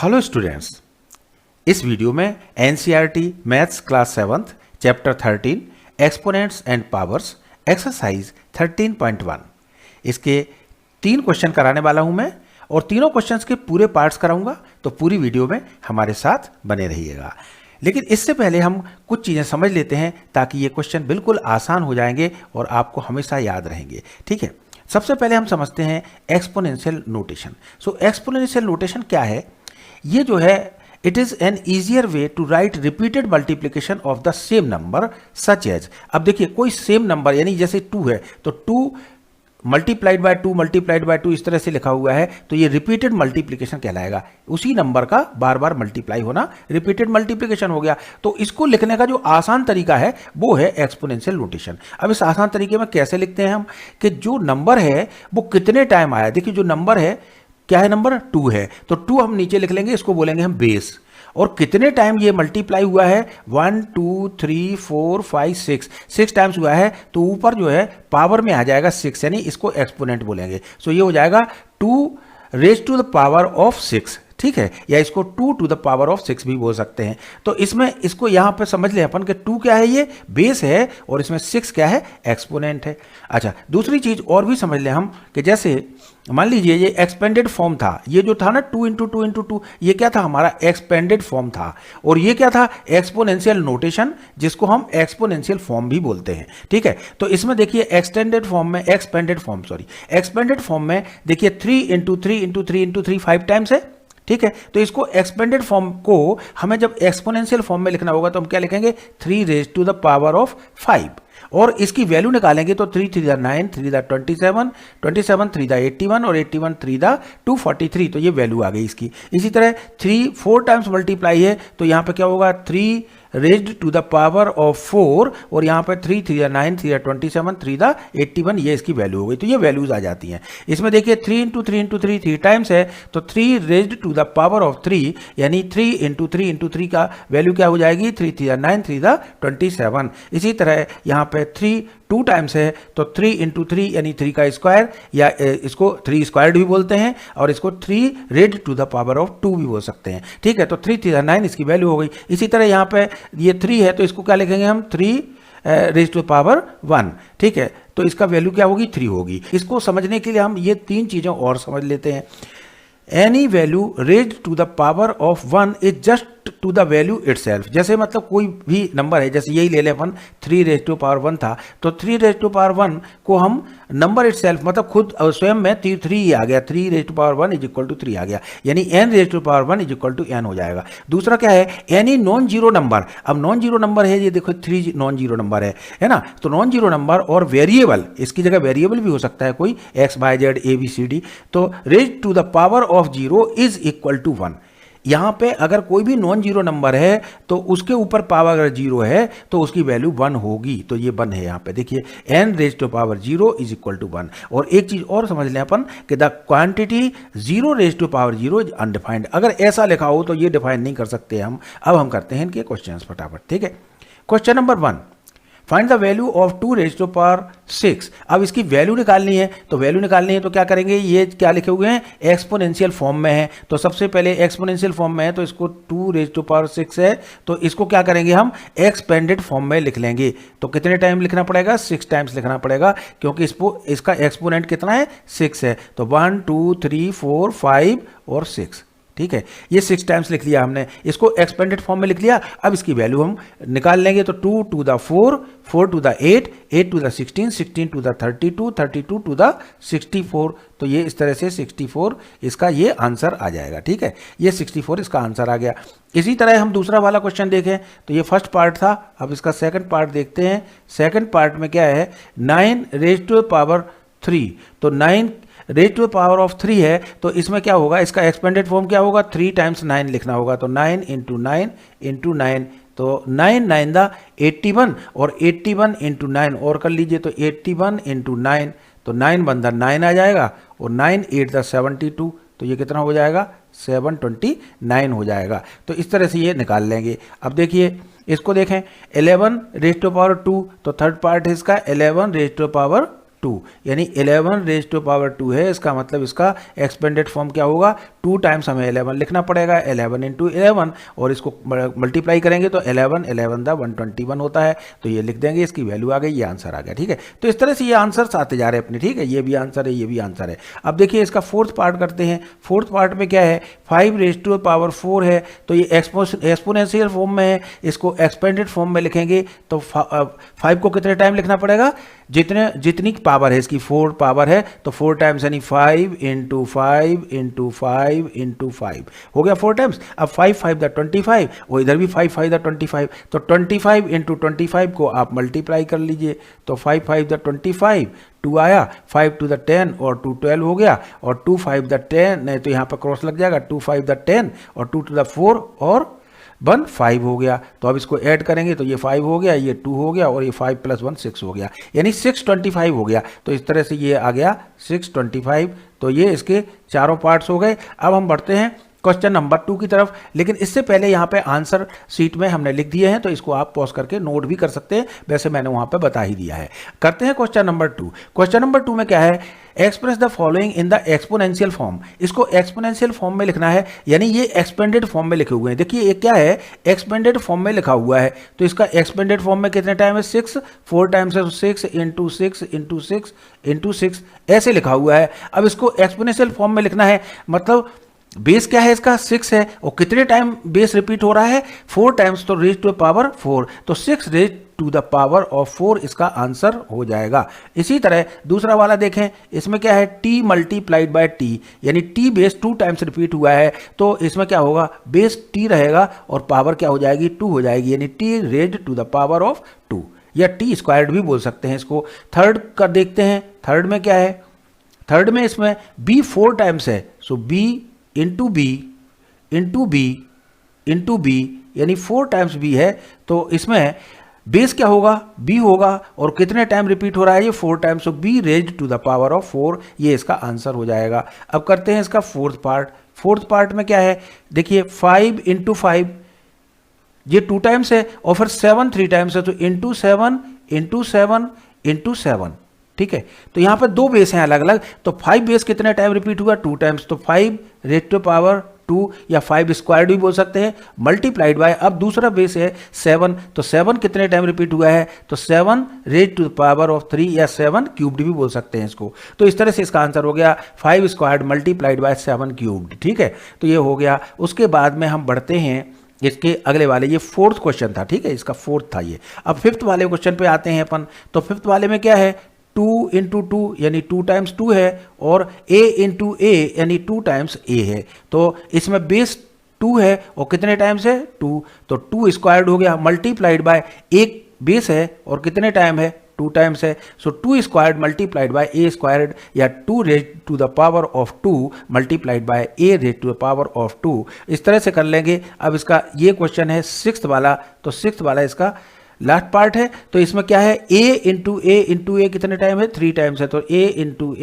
Hello students, इस video में NCERT maths class 7th chapter 13 exponents and powers exercise 13.1 इसके 3 question कराने वाला हूं मैं और तीनों क्वेश्चंस के पूरे पार्ट्स कराऊंगा। तो पूरी वीडियो में हमारे साथ बने रहिएगा। लेकिन इससे पहले हम कुछ चीज़ें समझ लेते हैं ताकि ये क्वेश्चन बिल्कुल आसान हो जाएंगे और आपको हमेशा याद रहेंगे। ठीक है, सबसे पहले हम समझते हैं exponential notation. So exponential notation क्या है? ये जो है it is an easier way to write repeated multiplication of the same number such as. अब देखिए, कोई सेम नंबर यानी जैसे 2 है तो 2 मल्टीप्लाइड बाय 2 मल्टीप्लाइड बाय 2 इस तरह से लिखा हुआ है तो ये रिपीटेड मल्टीप्लीकेशन कहलाएगा। उसी नंबर का बार बार मल्टीप्लाई होना रिपीटेड मल्टीप्लीकेशन हो गया। तो इसको लिखने का जो आसान तरीका है वो है एक्सपोनेंशियल नोटेशन। अब इस आसान तरीके में कैसे लिखते हैं हम कि जो नंबर है वो कितने टाइम आया। देखिए, जो नंबर है क्या है, नंबर 2 है तो 2 हम नीचे लिख लेंगे, इसको बोलेंगे हम बेस। और कितने टाइम ये मल्टीप्लाई हुआ है, 1 2 3 4 5 6 टाइम्स हुआ है तो ऊपर जो है पावर में आ जाएगा 6, यानी इसको एक्सपोनेंट बोलेंगे। सो ये हो जाएगा 2 raise to the power of 6। ठीक है, या इसको 2 टू द पावर ऑफ 6 भी बोल सकते हैं। तो इसमें इसको यहां पर समझ लें अपन कि 2 क्या है, ये बेस है और इसमें 6 क्या है, एक्सपोनेंट है। अच्छा, दूसरी चीज और भी समझ लें हम कि जैसे मान लीजिए ये एक्सपेंडेड फॉर्म था, ये जो था ना 2 इंटू 2 इंटू 2, ये क्या था, हमारा एक्सपेंडेड फॉर्म था। और ये क्या था, एक्सपोनेंशियल नोटेशन, जिसको हम एक्सपोनेंशियल फॉर्म भी बोलते हैं। ठीक है, तो इसमें देखिए एक्सपेंडेड फॉर्म में देखिए 3 इंटू 3 इंटू 3 इंटू 3 5 टाइम्स है। ठीक है, तो इसको एक्सपेंडेड फॉर्म को हमें जब एक्सपोनेंशियल फॉर्म में लिखना होगा तो हम क्या लिखेंगे, 3 raise to the power of 5 और इसकी वैल्यू निकालेंगे तो 3 3 9 3 27 27 3 81 और 81 3 243। तो ये वैल्यू आ गई इसकी। इसी तरह 3 4 टाइम्स मल्टीप्लाई है तो यहाँ पे क्या होगा, 3 raised to the power of 4 और यहाँ पे 3 3 9 3 27 3 81, ये इसकी वैल्यू हो गई। तो ये वैल्यूज आ जाती हैं। इसमें देखिए 3 इंटू 3 इंटू 3 3 टाइम्स है तो 3 raised to the power of 3 यानी 3 इंटू 3 इंटू 3 का वैल्यू क्या हो जाएगी, 3 3 9 3 27। इसी तरह यहाँ पे 3 2 टाइम्स है तो 3 इंटू 3 यानी 3 का स्क्वायर, या इसको 3 स्क्वायर्ड भी बोलते हैं और इसको 3 raise to the power of 2 भी बोल सकते हैं। ठीक है, तो 3 3 9 इसकी वैल्यू हो गई। इसी तरह यहाँ पे ये 3 है तो इसको क्या लिखेंगे हम, 3 रेज टू पावर 1। ठीक है, तो इसका वैल्यू क्या होगी, 3 होगी। इसको समझने के लिए हम ये 3 चीज़ें और समझ लेते हैं। Any value raise to the power of 1 is just to the value itself. जैसे मतलब कोई भी नंबर है, जैसे यही ले लें अपन, 3 रेज टू पावर 1 था तो 3 रेज टू पावर 1 को हम नंबर इटसेल्फ मतलब खुद स्वयं में 3 आ गया, 3 raise to power 1 is equal to 3 आ गया, यानी n raise to power 1 is equal to n हो जाएगा। दूसरा क्या है, एनी नॉन जीरो नंबर। अब नॉन जीरो नंबर है, ये देखो 3 नॉन जीरो नंबर है ना। तो नॉन जीरो नंबर और वेरिएबल, इसकी जगह वेरिएबल भी हो सकता है कोई x y z a b c d। तो raise to the power of 0 is equal to 1। यहाँ पे अगर कोई भी नॉन जीरो नंबर है तो उसके ऊपर पावर अगर 0 है तो उसकी वैल्यू 1 होगी। तो ये 1 है यहाँ पे, देखिए n raise to power 0 is equal to 1। और एक चीज और समझ लें अपन कि the quantity 0 raise to power 0 is undefined. अगर ऐसा लिखा हो तो ये डिफाइन नहीं कर सकते हम। अब हम करते हैं इनके क्वेश्चन फटाफट। ठीक है, question number 1, find the value of 2 raise to power 6। अब इसकी वैल्यू निकालनी है तो क्या करेंगे, ये क्या लिखे हुए हैं, एक्सपोनेंशियल फॉर्म में है। तो सबसे पहले एक्सपोनेंशियल फॉर्म में है तो इसको 2 रेज टू पावर 6 है तो इसको क्या करेंगे हम, एक्सपेंडेड फॉर्म में लिख लेंगे। तो कितने टाइम लिखना पड़ेगा, 6 टाइम्स लिखना पड़ेगा क्योंकि इसका एक्सपोनेंट कितना है, 6 है। तो 1 2 3 4 5 और 6। ठीक है, ये 6 टाइम्स लिख लिया हमने, इसको एक्सपेंडेड फॉर्म में लिख लिया। अब इसकी वैल्यू हम निकाल लेंगे तो 2 to the 4 4 to the 8 8 to the 16 16 to the 32 32 to the 64। तो ये इस तरह से 64 इसका ये आंसर आ जाएगा। ठीक है, ये 64 इसका आंसर आ गया। इसी तरह हम दूसरा वाला क्वेश्चन देखें तो ये फर्स्ट पार्ट था, अब इसका सेकंड पार्ट देखते हैं। सेकंड पार्ट में क्या है, 9 रेज टू पावर 3। तो 9 रेज टू पावर ऑफ 3 है तो इसमें क्या होगा, इसका एक्सपेंडेड फॉर्म क्या होगा, 3 टाइम्स 9 लिखना होगा। तो 9 इंटू 9 इंटू 9 तो 9 9 दा 81 और 81 इंटू 9 और कर लीजिए तो 81 इंटू 9 तो 9 बंदा 9 आ जाएगा और 9 8 दा 72 तो ये कितना हो जाएगा, 729 हो जाएगा। तो इस तरह से ये निकाल लेंगे। अब देखिए इसको देखें, 11 रेज टू पावर 2 तो थर्ड पार्ट है इसका 11 रेज टू पावर 2, यानी 11 रेज टू पावर 2 है। इसका मतलब इसका एक्सपेंडेड फॉर्म क्या होगा, 2 टाइम्स हमें 11 लिखना पड़ेगा, 11 इंटू 11, और इसको मल्टीप्लाई करेंगे तो 11 11 द 121 होता है। तो ये लिख देंगे, इसकी वैल्यू आ गई, ये आंसर आ गया। ठीक है, तो इस तरह से ये आंसर्स आते जा रहे हैं अपने। ठीक है, ये भी आंसर है, ये भी आंसर है। अब देखिए इसका फोर्थ पार्ट करते हैं। फोर्थ पार्ट में क्या है, 5 रेज टू पावर 4 है, तो ये एक्सपोनेंशियल फॉर्म में है, इसको एक्सपेंडेड फॉर्म में लिखेंगे तो 5 को कितने टाइम लिखना पड़ेगा, जितनी पावर है इसकी, 4 पावर है तो 4 टाइम्स, यानी 5 इंटू 5 इंटू 5 इंटू 5 हो गया 4 टाइम्स। अब 5 5 द 25, वो इधर भी 5 5 द 25, तो 25 इंटू 25 को आप मल्टीप्लाई कर लीजिए, तो 5 5 द 25, 2 आया, 5 टू द 10 और 2 12 हो गया, और 2 5 द 10 नहीं तो यहाँ पर क्रॉस लग जाएगा, 2 5 द 10 और 2 टू द 4 और 1 5 हो गया। तो अब इसको ऐड करेंगे तो ये 5 हो गया, ये 2 हो गया, और ये 5 प्लस 1 6 हो गया, यानी 625 हो गया। तो इस तरह से ये आ गया 625। तो ये इसके चारों पार्ट्स हो गए। अब हम बढ़ते हैं क्वेश्चन नंबर 2 की तरफ, लेकिन इससे पहले यहाँ पे आंसर शीट में हमने लिख दिए हैं, तो इसको आप पॉज करके नोट भी कर सकते हैं, वैसे मैंने वहाँ पे बता ही दिया है। करते हैं क्वेश्चन नंबर 2। क्वेश्चन नंबर 2 में क्या है, express the following in the exponential form. इसको एक्सपोनेंशियल फॉर्म में लिखना है, यानी ये एक्सपेंडेड फॉर्म में लिखे हुए हैं। देखिए ये क्या है, एक्सपेंडेड फॉर्म में लिखा हुआ है, तो इसका एक्सपेंडेड फॉर्म में कितने टाइम है, 6, 4 टाइम्स है, 6 इंटू 6 इंटू 6 इंटू 6 ऐसे लिखा हुआ है। अब इसको एक्सपोनेंशियल फॉर्म में लिखना है, मतलब बेस क्या है इसका, 6 है, और कितने टाइम बेस रिपीट हो रहा है, 4 टाइम्स, तो रेज टू पावर 4, तो 6 raise to the power of 4 इसका आंसर हो जाएगा। इसी तरह दूसरा वाला देखें, इसमें क्या है, t मल्टीप्लाइड बाय t, यानी t बेस 2 टाइम्स रिपीट हुआ है, तो इसमें क्या होगा, बेस t रहेगा और पावर क्या हो जाएगी, 2 हो जाएगी, यानी t raise to the power of 2, या t स्क्वायर्ड भी बोल सकते हैं इसको। थर्ड का देखते हैं, थर्ड में क्या है, थर्ड में इसमें b 4 टाइम्स है, so b into B into B into B, यानी 4 टाइम्स b है, तो इसमें बेस क्या होगा, b होगा, और कितने टाइम रिपीट हो रहा है, ये 4 टाइम्स, तो b raised to the power of 4, ये इसका आंसर हो जाएगा। अब करते हैं इसका फोर्थ पार्ट। फोर्थ पार्ट में क्या है, देखिए 5 इंटू 5, ये 2 टाइम्स है, और फिर 7 3 टाइम्स है, तो इंटू 7 इंटू 7 इंटू 7। ठीक है, तो यहाँ पर 2 बेस हैं अलग अलग, तो 5 बेस कितने टाइम रिपीट हुआ, 2 टाइम्स, तो 5 रेज टू पावर 2 या 5 स्क्वायर्ड भी बोल सकते हैं, मल्टीप्लाइड बाय, अब दूसरा बेस है 7, तो 7 कितने टाइम रिपीट हुआ है, तो 7 रेज टू पावर ऑफ 3 या 7 क्यूब्ड भी बोल सकते हैं इसको। तो इस तरह से इसका आंसर हो गया 5 स्क्वायर्ड मल्टीप्लाइड बाय 7 क्यूब्ड। ठीक है, तो ये हो गया। उसके बाद में हम बढ़ते हैं इसके अगले वाले, ये फोर्थ क्वेश्चन था। ठीक है, इसका फोर्थ था ये। अब फिफ्थ वाले क्वेश्चन पे आते हैं अपन। तो फिफ्थ वाले में क्या है, 2 इंटू 2 यानी 2 टाइम्स 2 है, और a इंटू a यानी 2 टाइम्स a है, तो इसमें बेस 2 है और कितने टाइम्स है, 2, तो 2 स्क्वायर्ड हो गया, मल्टीप्लाइड बाय, एक बेस है और कितने टाइम है, 2 टाइम्स है, so 2 squared multiplied by a squared, या 2 raise to the power of 2 multiplied by a raise to the power of 2। इस तरह से कर लेंगे। अब इसका ये क्वेश्चन है सिक्स्थ वाला, तो सिक्स्थ वाला इसका लास्ट पार्ट है। तो इसमें क्या है, a इंटू ए कितने टाइम है, 3 टाइम्स है, तो a इंटू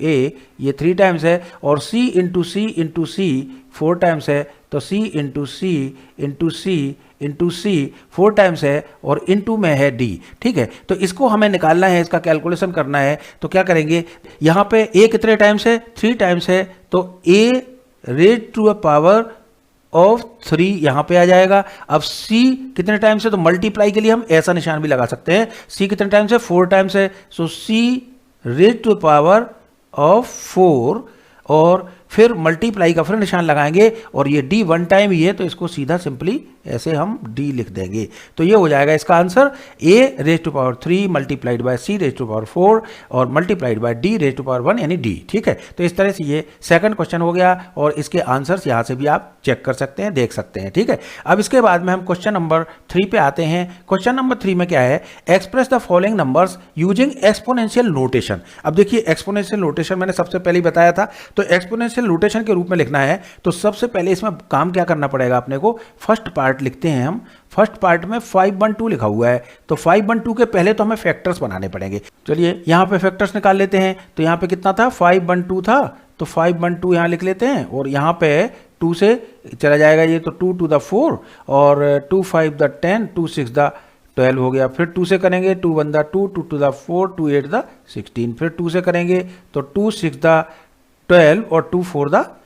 ए ये 3 टाइम्स है, और c इंटू सी 4 टाइम्स है, तो c इंटू सी 4 टाइम्स है, और इंटू में है d। ठीक है, तो इसको हमें निकालना है, इसका कैलकुलेशन करना है। तो क्या करेंगे, यहाँ पे a कितने टाइम्स है, 3 टाइम्स है, तो a raise to the power of 3 यहां पे आ जाएगा। अब c कितने टाइम्स है, तो मल्टीप्लाई के लिए हम ऐसा निशान भी लगा सकते हैं, c कितने टाइम्स है, 4 टाइम्स है, so c raise to power of 4, और फिर मल्टीप्लाई का फिर निशान लगाएंगे, और ये d 1 टाइम ही है, तो इसको सीधा सिंपली ऐसे हम d लिख देंगे। तो ये हो जाएगा इसका answer, a raise to power 3 मल्टीप्लाइड बाय c रेज टू पावर 4 और multiplied by d raise to power 1 यानी d। ठीक है, तो इस तरह से ये सेकंड क्वेश्चन हो गया, और इसके आंसर्स यहाँ से भी आप चेक कर सकते हैं, देख सकते हैं। ठीक है, अब इसके बाद में हम क्वेश्चन नंबर 3 पे आते हैं। क्वेश्चन नंबर 3 में क्या है, express the following numbers using exponential notation. अब देखिए एक्सपोनेंशियल नोटेशन मैंने सबसे पहले ही बताया था, तो एक्सपोनेंशियल नोटेशन के रूप में लिखना है, तो सबसे पहले इसमें काम क्या करना पड़ेगा अपने को, फर्स्ट पार्ट लिखते हैं हम। फर्स्ट पार्ट में 512 लिखा हुआ है, तो 512 के पहले तो हमें फैक्टर्स बनाने पड़ेंगे। चलिए यहाँ पे फैक्टर्स निकाल लेते हैं। तो यहाँ पे कितना था, 512 था, तो 512 यहाँ लिख लेते हैं, और यहाँ पे 2 से चला जाएगा ये, तो 2 to the 4 और 2 5 the 10, 2 6 the 12 हो गया। फिर 2 से करेंगे 2 1 दा 2, 2 2 दा 4, 2 8 दा 16। फिर 2 से करेंगे तो 2 6 दा 12 और 2 4 दा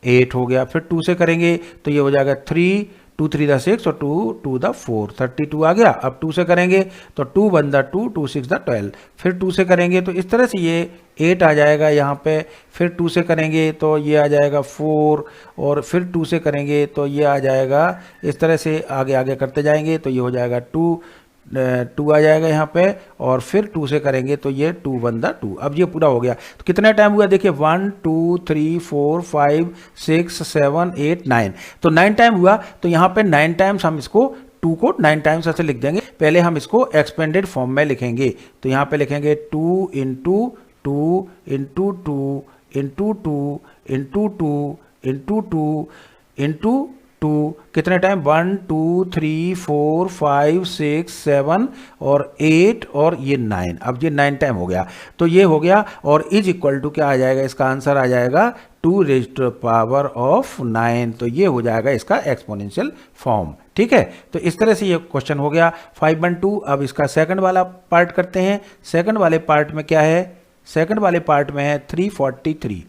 8 हो गया। फिर 2 से करेंगे तो ये हो जाएगा 3, 2 3 दा 6 और 2 2 दा 4, 32 आ गया। अब 2 से करेंगे तो 2 1 दा 2, 2 6 दा 12। फिर 2 से करेंगे तो इस तरह से ये 8 आ जाएगा यहाँ पे। फिर 2 से करेंगे तो ये आ जाएगा 4 और फिर 2 से करेंगे तो ये आ जाएगा, इस तरह से आगे आगे करते जाएंगे तो ये हो जाएगा 2 आ जाएगा यहाँ पे। और फिर 2 से करेंगे तो ये 2 1 दा 2। अब ये पूरा हो गया। तो कितना टाइम हुआ देखिए, 1 2 3 4 5 6 7 8 9। तो 9 टाइम हुआ। तो यहाँ पे 9 टाइम्स हम इसको 2 को 9 टाइम्स ऐसे लिख देंगे। पहले हम इसको एक्सपेंडेड फॉर्म में लिखेंगे। तो यहाँ पे लिखेंगे 2 into 2 into 2 into 2 into 2 into 2 into 2। कितने टाइम, 1 2 3 4 5 6 7 और 8 और ये 9। अब ये 9 टाइम हो गया। तो ये हो गया और इज इक्वल टू क्या आ जाएगा, इसका आंसर आ जाएगा 2 raise to the power of 9। तो ये हो जाएगा इसका एक्सपोनेंशियल फॉर्म। ठीक है, तो इस तरह से ये क्वेश्चन हो गया 512। अब इसका सेकंड वाला पार्ट करते हैं। सेकंड वाले पार्ट में क्या है, सेकंड वाले पार्ट में है 343।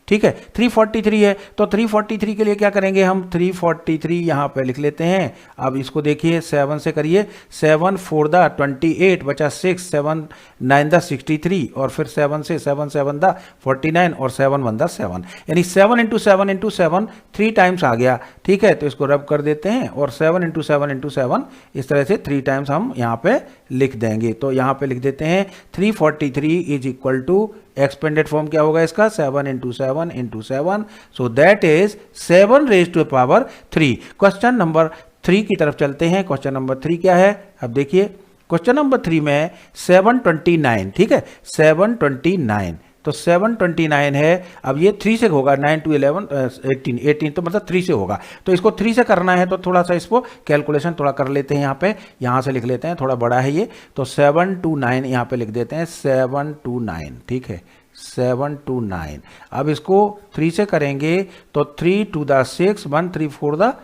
ठीक है, 343 है। तो 343 के लिए क्या करेंगे हम, 343 यहाँ पे लिख लेते हैं। अब इसको देखिए 7 से करिए, 7 4 दा 28 बचा 6, 7 9 दा 63 और फिर 7 से 7 7 दा 49 और 7 1 दा 7, यानी 7 इंटू 7 इंटू 7 3 टाइम्स आ गया। ठीक है, तो इसको रब कर देते हैं और 7 इंटू 7 इंटू 7 इस तरह से 3 टाइम्स हम यहाँ पे लिख देंगे। तो यहाँ पे लिख देते हैं 343 is equal to, expanded form क्या होगा इसका, 7 into 7 into 7। So that is 7 raise to the power 3। Question number 3 की तरफ चलते हैं। क्वेश्चन नंबर 3 क्या है, अब देखिए क्वेश्चन नंबर 3 में 729। ठीक है, 729। तो 729 है। अब ये 3 से होगा, 9 2 11 18 तो मतलब 3 से होगा। तो इसको 3 से करना है तो थोड़ा सा इसको कैलकुलेशन थोड़ा कर लेते हैं। यहाँ पे यहाँ से लिख लेते हैं, थोड़ा बड़ा है ये। तो 729 यहाँ पे लिख देते हैं 729। ठीक है, 729। अब इसको 3 से करेंगे तो 3 2 दा 6, 1 3 4 दा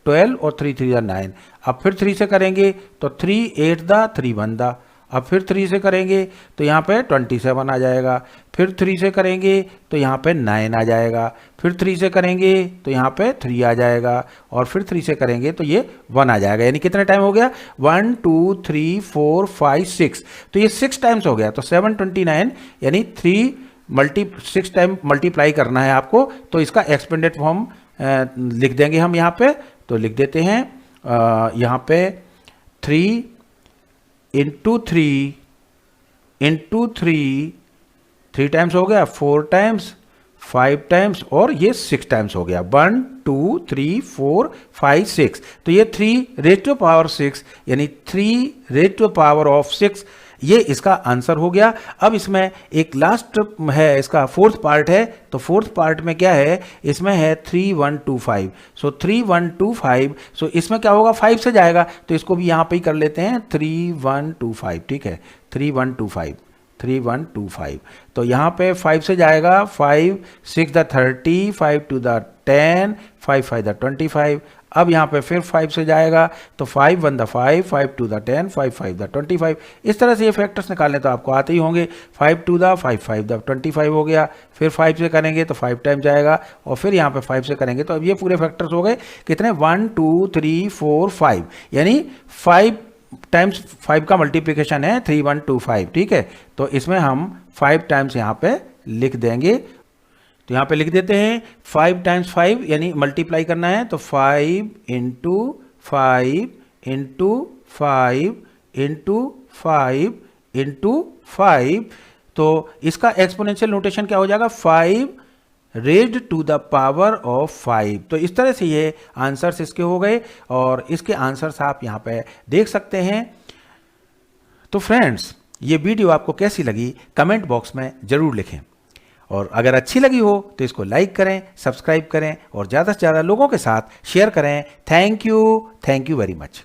12 और 3 3 दा 9। अब फिर 3 से करेंगे तो 3 8 दा 3 1 दा। अब फिर 3 से करेंगे तो यहाँ पे 27 आ जाएगा। फिर 3 से करेंगे तो यहाँ पे 9 आ जाएगा। फिर 3 से करेंगे तो यहाँ पे 3 आ जाएगा और फिर 3 से करेंगे तो ये 1 आ जाएगा। यानी कितना टाइम हो गया, 1 2 3 4 5 6। तो ये 6 टाइम्स हो गया। तो 729 यानी 6 टाइम मल्टीप्लाई करना है आपको। तो इसका एक्सपेंडेड फॉर्म लिख देंगे हम यहाँ पे। तो लिख देते हैं यहाँ पे 3 इंटू 3 इंटू 3 टाइम्स हो गया, 4 टाइम्स, 5 टाइम्स और ये 6 टाइम्स हो गया। 1 2 3 4 5 6। तो ये 3 रेज़ टू पावर 6 यानी 3 रेज़ टू पावर ऑफ 6, ये इसका आंसर हो गया। अब इसमें एक लास्ट है, इसका फोर्थ पार्ट है। तो फोर्थ पार्ट में क्या है, इसमें है 3125। सो 3125, सो इसमें क्या होगा, 5 से जाएगा। तो इसको भी यहाँ पे ही कर लेते हैं 3125। ठीक है, 3125। तो यहाँ पे 5 से जाएगा, 5 6 दा 30, 5 2 दा 10, 5 5 दा 25। अब यहाँ पे फिर 5 से जाएगा तो 5 1 दा 5, 5 2 दा 10, 5 5 दा 25। इस तरह से ये फैक्टर्स निकालने तो आपको आते ही होंगे। 5 2 दा 5 5 दा 25 हो गया। फिर 5 से करेंगे तो 5 टाइम जाएगा और फिर यहाँ पे 5 से करेंगे तो अब ये पूरे फैक्टर्स हो गए कितने, 1 2 3 4 5, यानी 5 टाइम्स 5 का मल्टीप्लिकेशन है 3125। ठीक है, तो इसमें हम 5 टाइम्स यहाँ पे लिख देंगे। तो यहाँ पे लिख देते हैं 5 टाइम्स 5 यानी मल्टीप्लाई करना है। तो 5 इंटू 5 इंटू 5 इंटू 5 इंटू 5। तो इसका एक्सपोनेंशियल नोटेशन क्या हो जाएगा, 5 raised to the power of 5। तो इस तरह से ये आंसर्स इसके हो गए और इसके आंसर्स आप यहाँ पे देख सकते हैं। तो फ्रेंड्स, ये वीडियो आपको कैसी लगी कमेंट बॉक्स में ज़रूर लिखें और अगर अच्छी लगी हो तो इसको लाइक करें, सब्सक्राइब करें और ज़्यादा से ज़्यादा लोगों के साथ शेयर करें। Thank you very much.